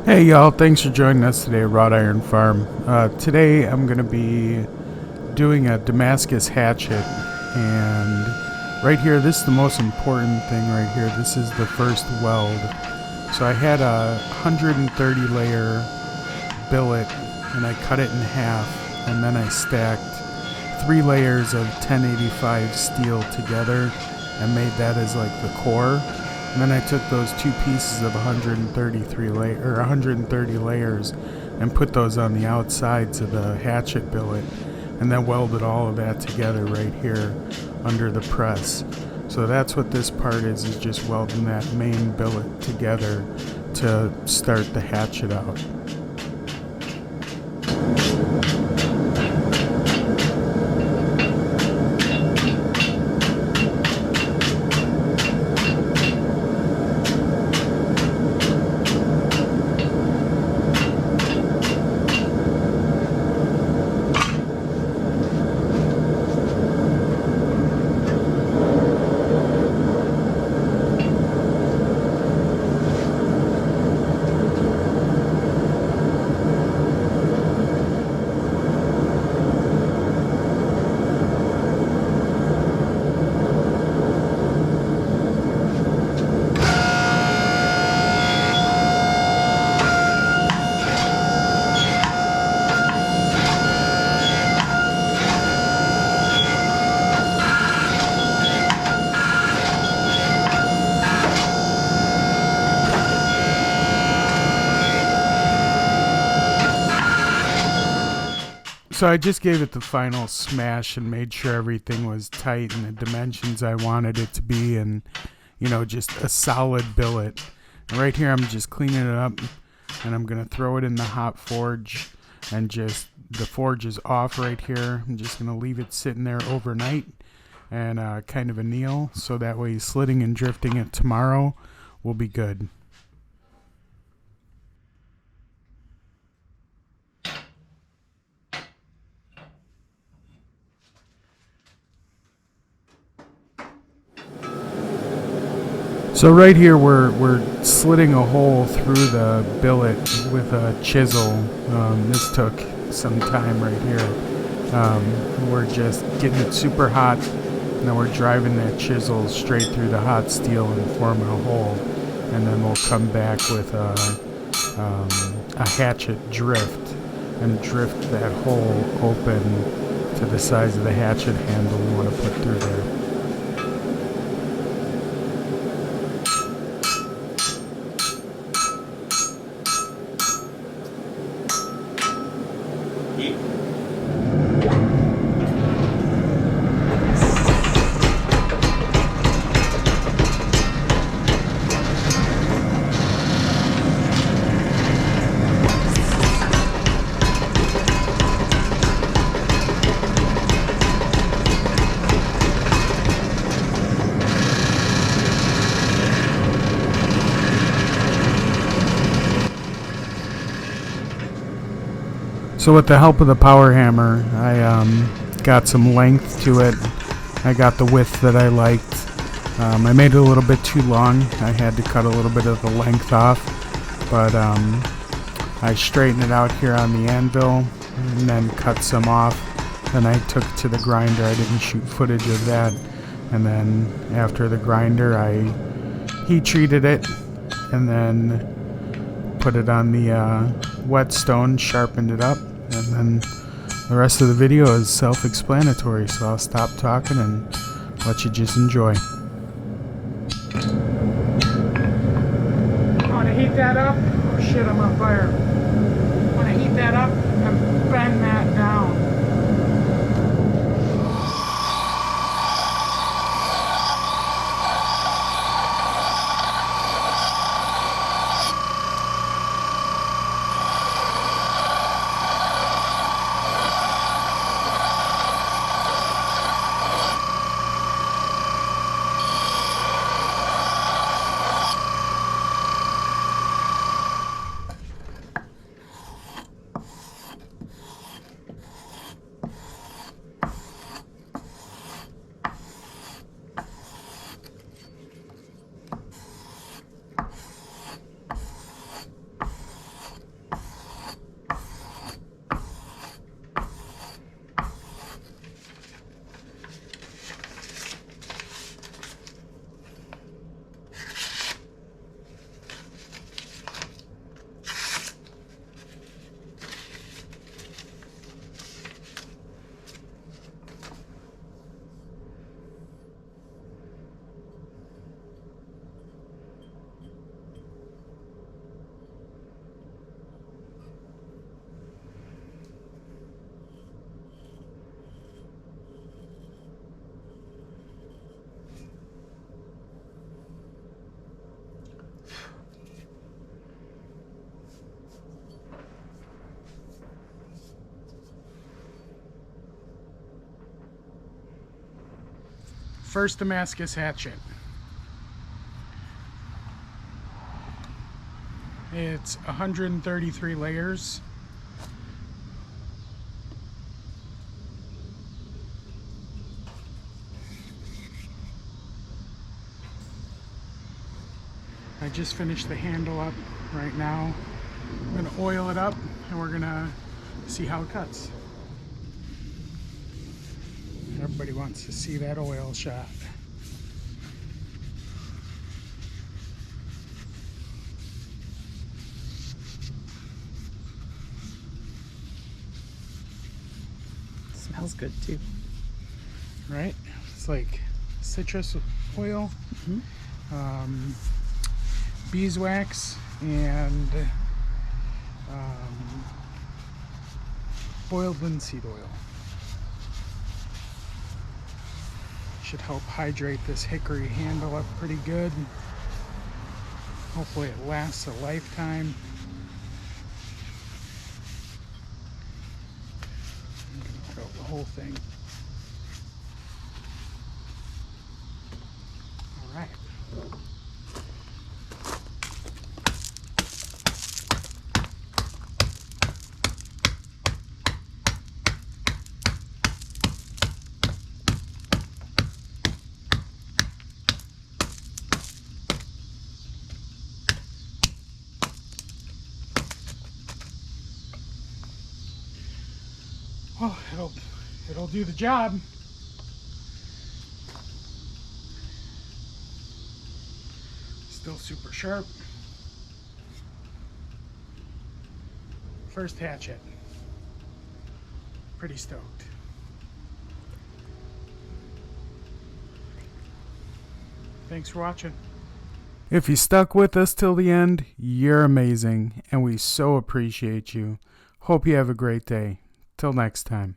Hey y'all, thanks for joining us today at Wrought Iron Farm. Today I'm going to be doing a Damascus Hatchet, and right here, this is the most important thing right here. This is the first weld. So I had a 130 layer billet and I cut it in half, and then I stacked 3 layers of 1085 steel together and made that as like the core. And then I took those two pieces of 130 layers and put those on the outsides of the hatchet billet, and then welded all of that together right here under the press. So that's what this part is just welding that main billet together to start the hatchet out. So I just gave it the final smash and made sure everything was tight and the dimensions I wanted it to be, and just a solid billet. And right here I'm just cleaning it up, and I'm gonna throw it in the hot forge, and just the forge is off right here. I'm just gonna leave it sitting there overnight and kind of anneal, so that way slitting and drifting it tomorrow will be good. So right here we're slitting a hole through the billet with a chisel. This took some time right here. We're just getting it super hot. Now we're driving that chisel straight through the hot steel and forming a hole. And then we'll come back with a hatchet drift and drift that hole open to the size of the hatchet handle we want to put through there. So with the help of the power hammer, I got some length to it. I got the width that I liked. I made it a little bit too long. I had to cut a little bit of the length off, but I straightened it out here on the anvil and then cut some off. Then I took it to the grinder. I didn't shoot footage of that. And then after the grinder, I heat treated it and then put it on the whetstone, sharpened it up. And then the rest of the video is self-explanatory, so I'll stop talking and let you just enjoy. I want to heat that up. Oh shit, I'm on fire. I want to heat that up and bend that down. First Damascus Hatchet. It's 133 layers. I just finished the handle up right now. I'm going to oil it up and we're going to see how it cuts. Everybody wants to see that oil shot. Smells good too. Right? It's like citrus oil, beeswax, and boiled linseed oil. Should help hydrate this hickory handle up pretty good. Hopefully it lasts a lifetime. I'm gonna coat the whole thing. All right. Oh, it'll do the job. Still super sharp. First hatchet. Pretty stoked. Thanks for watching. If you stuck with us till the end, you're amazing, and we so appreciate you. Hope you have a great day. Till next time.